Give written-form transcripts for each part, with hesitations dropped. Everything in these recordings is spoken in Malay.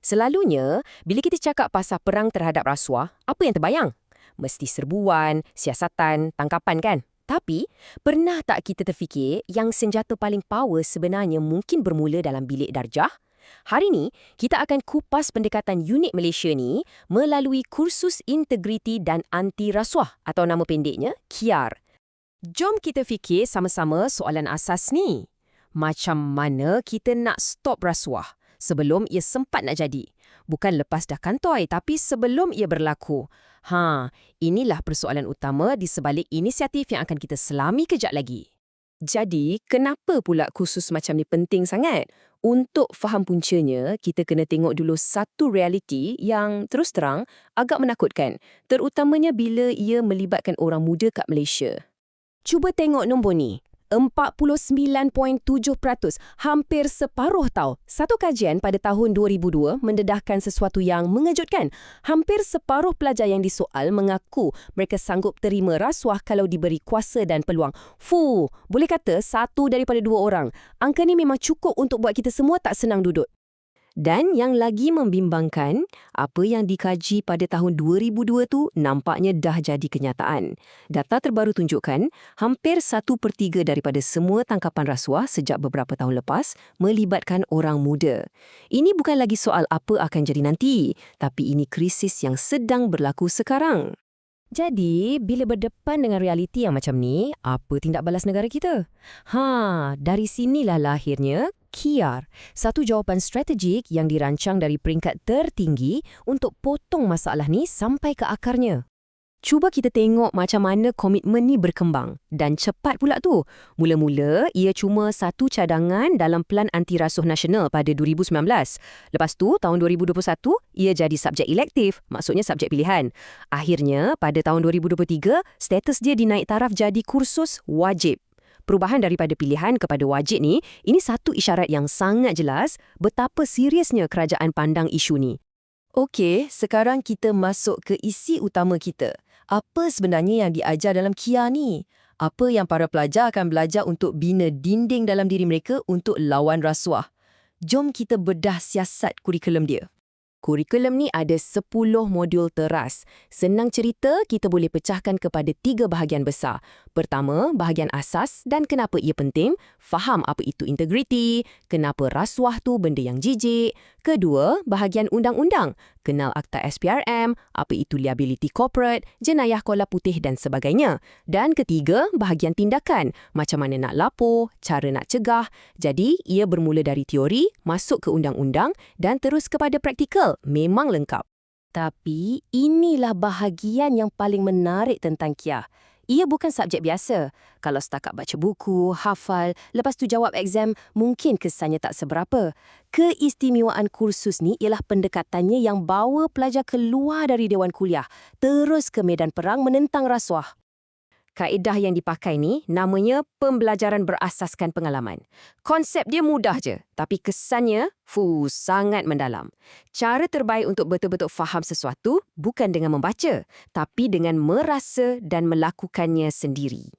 Selalunya, bila kita cakap pasal perang terhadap rasuah, apa yang terbayang? Mesti serbuan, siasatan, tangkapan kan? Tapi, pernah tak kita terfikir yang senjata paling power sebenarnya mungkin bermula dalam bilik darjah? Hari ini, kita akan kupas pendekatan unik Malaysia ni melalui Kursus Integriti dan Anti Rasuah atau nama pendeknya KIAR. Jom kita fikir sama-sama soalan asas ni. Macam mana kita nak stop rasuah sebelum ia sempat nak jadi? Bukan lepas dah kantoi, tapi sebelum ia berlaku. Inilah persoalan utama di sebalik inisiatif yang akan kita selami kejap lagi. Jadi, kenapa pula kursus macam ni penting sangat? Untuk faham puncanya, kita kena tengok dulu satu realiti yang terus terang agak menakutkan, terutamanya bila ia melibatkan orang muda kat Malaysia. Cuba tengok nombor ni. 49.7%, hampir separuh tau. Satu kajian pada tahun 2002 mendedahkan sesuatu yang mengejutkan. Hampir separuh pelajar yang disoal mengaku mereka sanggup terima rasuah kalau diberi kuasa dan peluang. Boleh kata satu daripada dua orang. Angka ni memang cukup untuk buat kita semua tak senang duduk. Dan yang lagi membimbangkan, apa yang dikaji pada tahun 2002 tu nampaknya dah jadi kenyataan. Data terbaru tunjukkan, hampir 1/3 daripada semua tangkapan rasuah sejak beberapa tahun lepas melibatkan orang muda. Ini bukan lagi soal apa akan jadi nanti, tapi ini krisis yang sedang berlaku sekarang. Jadi, bila berdepan dengan realiti yang macam ni, apa tindak balas negara kita? Dari sinilah lahirnya KIAR, satu jawapan strategik yang dirancang dari peringkat tertinggi untuk potong masalah ni sampai ke akarnya. Cuba kita tengok macam mana komitmen ni berkembang. Dan cepat pula tu. Mula-mula, ia cuma satu cadangan dalam Pelan Anti Rasuah Nasional pada 2019. Lepas tu, tahun 2021, ia jadi subjek elektif, maksudnya subjek pilihan. Akhirnya, pada tahun 2023, status dia dinaik taraf jadi kursus wajib. Perubahan daripada pilihan kepada wajib ni, ini satu isyarat yang sangat jelas betapa seriusnya kerajaan pandang isu ni. Okey, sekarang kita masuk ke isi utama kita. Apa sebenarnya yang diajar dalam KIAR ni? Apa yang para pelajar akan belajar untuk bina dinding dalam diri mereka untuk lawan rasuah? Jom kita bedah siasat kurikulum dia. Kurikulum ni ada 10 modul teras. Senang cerita, kita boleh pecahkan kepada 3 bahagian besar. Pertama, bahagian asas dan kenapa ia penting. Faham apa itu integriti, kenapa rasuah tu benda yang jijik. Kedua, bahagian undang-undang. Kenal Akta SPRM, apa itu liability corporate, jenayah kola putih dan sebagainya. Dan ketiga, bahagian tindakan. Macam mana nak lapor, cara nak cegah. Jadi, ia bermula dari teori, masuk ke undang-undang dan terus kepada praktikal. Memang lengkap. Tapi, inilah bahagian yang paling menarik tentang KIAR. Ia bukan subjek biasa. Kalau setakat baca buku, hafal, lepas tu jawab exam, mungkin kesannya tak seberapa. Keistimewaan kursus ni ialah pendekatannya yang bawa pelajar keluar dari dewan kuliah, terus ke medan perang menentang rasuah. Kaedah yang dipakai ni namanya pembelajaran berasaskan pengalaman. Konsep dia mudah je, tapi kesannya sangat mendalam. Cara terbaik untuk betul-betul faham sesuatu bukan dengan membaca, tapi dengan merasa dan melakukannya sendiri.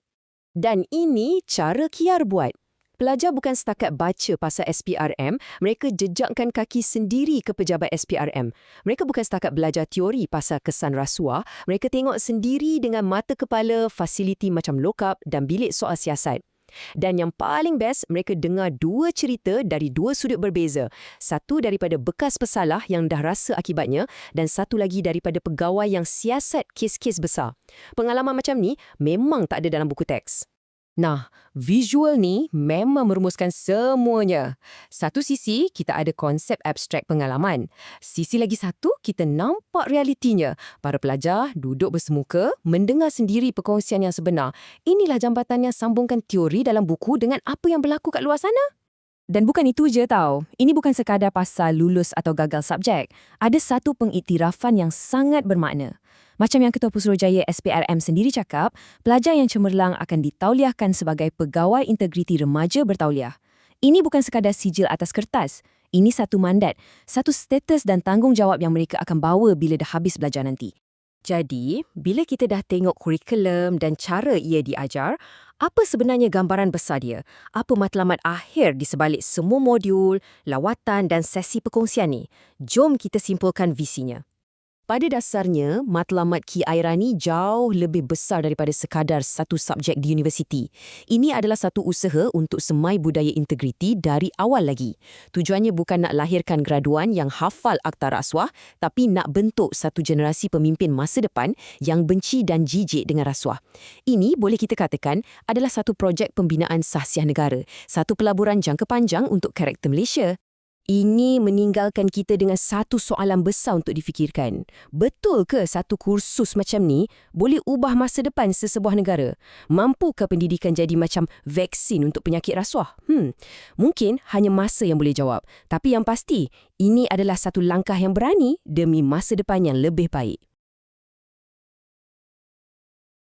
Dan ini cara KIAR buat. Pelajar bukan setakat baca pasal SPRM, mereka jejakkan kaki sendiri ke pejabat SPRM. Mereka bukan setakat belajar teori pasal kesan rasuah, mereka tengok sendiri dengan mata kepala fasiliti macam lokap dan bilik soal siasat. Dan yang paling best, mereka dengar 2 cerita dari 2 sudut berbeza. Satu daripada bekas pesalah yang dah rasa akibatnya dan satu lagi daripada pegawai yang siasat kes-kes besar. Pengalaman macam ni memang tak ada dalam buku teks. Nah, visual ni memang merumuskan semuanya. Satu sisi, kita ada konsep abstrak pengalaman. Sisi lagi satu, kita nampak realitinya. Para pelajar duduk bersemuka, mendengar sendiri perkongsian yang sebenar. Inilah jambatan yang sambungkan teori dalam buku dengan apa yang berlaku kat luar sana. Dan bukan itu je tau. Ini bukan sekadar pasal lulus atau gagal subjek. Ada satu pengiktirafan yang sangat bermakna. Macam yang Ketua Pusurujaya SPRM sendiri cakap, pelajar yang cemerlang akan ditauliahkan sebagai pegawai integriti remaja bertauliah. Ini bukan sekadar sijil atas kertas. Ini satu mandat, satu status dan tanggungjawab yang mereka akan bawa bila dah habis belajar nanti. Jadi, bila kita dah tengok kurikulum dan cara ia diajar, Apa sebenarnya gambaran besar dia? Apa matlamat akhir di sebalik semua modul, lawatan dan sesi perkongsian ni? Jom kita simpulkan visinya. Pada dasarnya, matlamat Ki Airani jauh lebih besar daripada sekadar satu subjek di universiti. Ini adalah satu usaha untuk semai budaya integriti dari awal lagi. Tujuannya bukan nak lahirkan graduan yang hafal akta rasuah, tapi nak bentuk satu generasi pemimpin masa depan yang benci dan jijik dengan rasuah. Ini boleh kita katakan adalah satu projek pembinaan sahsiah negara, satu pelaburan jangka panjang untuk karakter Malaysia. Ini meninggalkan kita dengan satu soalan besar untuk difikirkan. Betul ke satu kursus macam ni boleh ubah masa depan sesebuah negara? Mampukah pendidikan jadi macam vaksin untuk penyakit rasuah? Mungkin hanya masa yang boleh jawab. Tapi yang pasti, ini adalah satu langkah yang berani demi masa depan yang lebih baik.